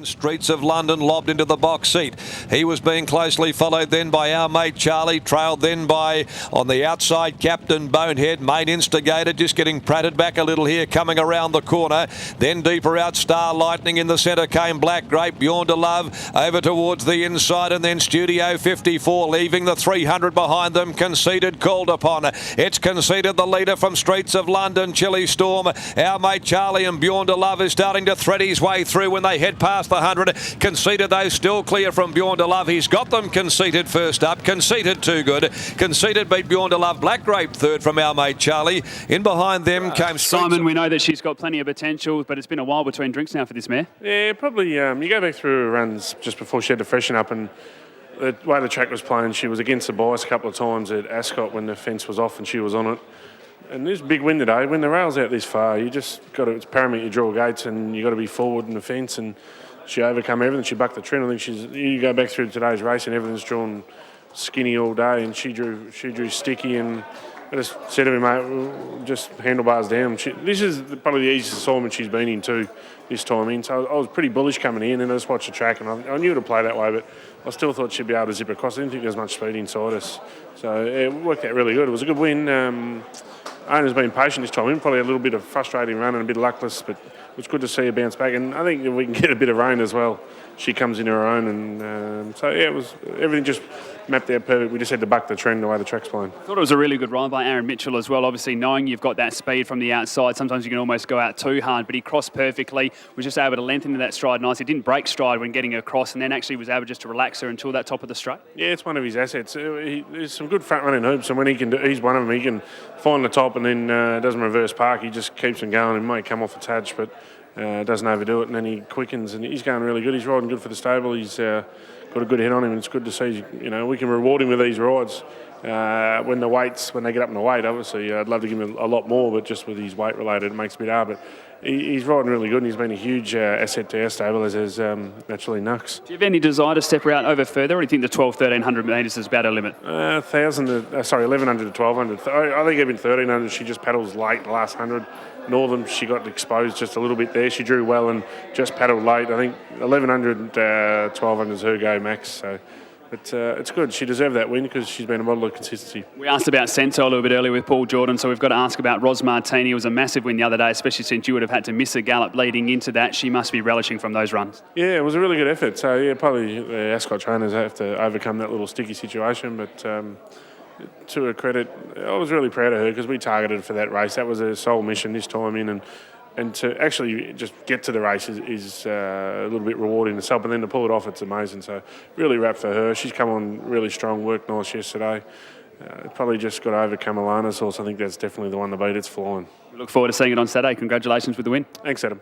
Streets of London lobbed into the box seat. He was being closely followed then by our mate Charlie, trailed then by on the outside Captain Bonehead. Main Instigator just getting pratted back a little here, coming around the corner. Then deeper out Star Lightning. In the centre came Black Grape, Beyond a Love over towards the inside, and then Studio 54 leaving the 300 behind them. Conseated called upon. It's Conseated, the leader from Streets of London. Chilly Storm, our mate Charlie, and Beyond a Love is starting to thread his way through when they head past the 100. Conseated though still clear from Beyond a Love. He's got them. Conseated first up. Conseated too good. Conseated beat Beyond a Love. Black Grape third from our mate Charlie. In behind them came Simon. We know that she's got plenty of potential, but it's been a while between drinks now for this mare. Yeah, probably. You go back through her runs just before she had to freshen up, and the way the track was playing, she was against the bias a couple of times at Ascot when the fence was off and she was on it. And there's a big wind today. When the rail's out this far, you just got to, it's paramount you draw gates and you got to be forward in the fence, and she overcome everything. She bucked the trend. I think you go back through today's race and everything's drawn skinny all day, and she drew sticky, and I just said to him, mate, we'll just handlebars down. This is probably the easiest assignment she's been in too this time in. So I was pretty bullish coming in, and I just watched the track, and I knew it'd play that way, but I still thought she'd be able to zip across. I didn't think there was much speed inside us. So it worked out really good. It was a good win. Owner's been patient this time. Probably a little bit of frustrating run and a bit luckless, but it was good to see her bounce back. And I think if we can get a bit of rain as well, she comes into her own. And so, yeah, it was everything just mapped out perfect. We just had to buck the trend the way the track's playing. I thought it was a really good ride by Aaron Mitchell as well. Obviously, knowing you've got that speed from the outside, sometimes you can almost go out too hard, but he crossed perfectly, was just able to lengthen into that stride nicely. Didn't break stride when getting her across, and then actually was able just to relax her until that top of the straight. Yeah, it's one of his assets. There's some good front running hoops, and when he's one of them. He can find the top and then doesn't reverse park. He just keeps them going. He might come off a touch, but doesn't overdo it, and then he quickens, and he's going really good. He's riding good for the stable. He's got a good head on him, and it's good to see. We can reward him with these rides when they get up in the weight. Obviously, I'd love to give him a lot more, but just with his weight related, it makes it a bit hard. But he's riding really good, and he's been a huge asset to our stable, as has naturally Nux. Do you have any desire to step her out over further, or do you think the 1,200-1,300 metres is about her limit? 1,100 to 1,200. I think even 1,300, she just paddles late the last 100. Northern, she got exposed just a little bit there. She drew well and just paddled late. I think 1,100, 1,200 is her go max. So, but it's good. She deserved that win because she's been a model of consistency. We asked about Senso a little bit earlier with Paul Jordan, so we've got to ask about Ros Martini. It was a massive win the other day, especially since you would have had to miss a gallop leading into that. She must be relishing from those runs. Yeah, it was a really good effort. So, yeah, probably the Ascot trainers have to overcome that little sticky situation, but to her credit, I was really proud of her because we targeted for that race. That was her sole mission this time in, and to actually just get to the race is a little bit rewarding itself, and then to pull it off, it's amazing. So really wrapped for her. She's come on really strong, worked nice yesterday. Probably just got to overcome Alana's horse. I think that's definitely the one to beat. It's flying. We look forward to seeing it on Saturday. Congratulations with the win. Thanks, Adam.